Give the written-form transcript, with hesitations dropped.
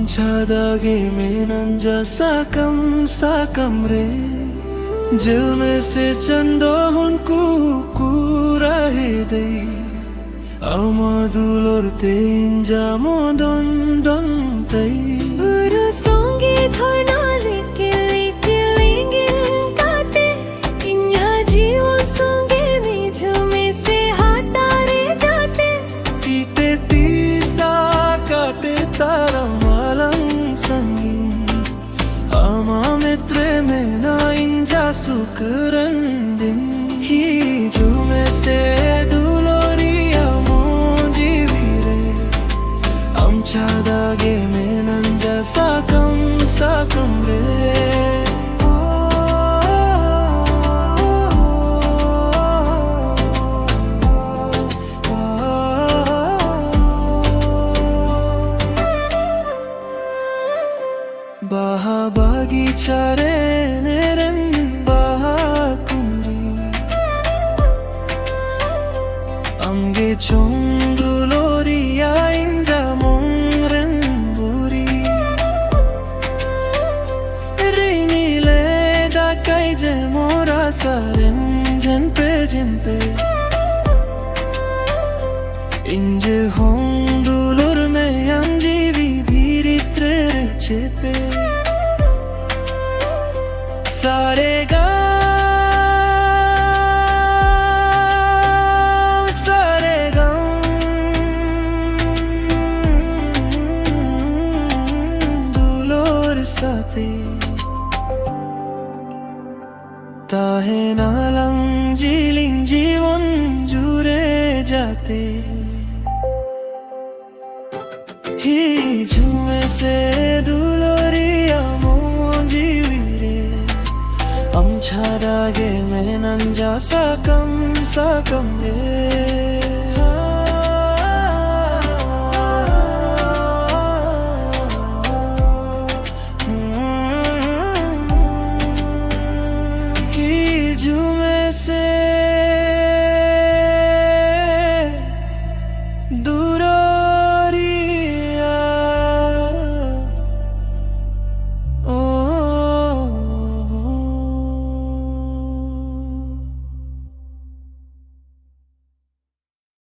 amchadage menanja sakam re jil mein se chando hunku kurahe dei amadulor tenja modon don tai buru songe jharna leke leke lengil kate inya jeevan songe mejho mein se hatare jate pite tisa kate tara malang sangin ama mitre mena inja sukrandin hi jume se duloriya monji vire amchadage menanja sakam re baha bagichare neren baha kumri amge chonguloriya inja mongren buri rinile da kai je mora saren jenpe inje hongdulor me anjivi bhiritre chepe sare ga dulor sate tahe nalang jiling jeevan jure jate hi jhume se duloriya monji vire amchadage menanja sakam re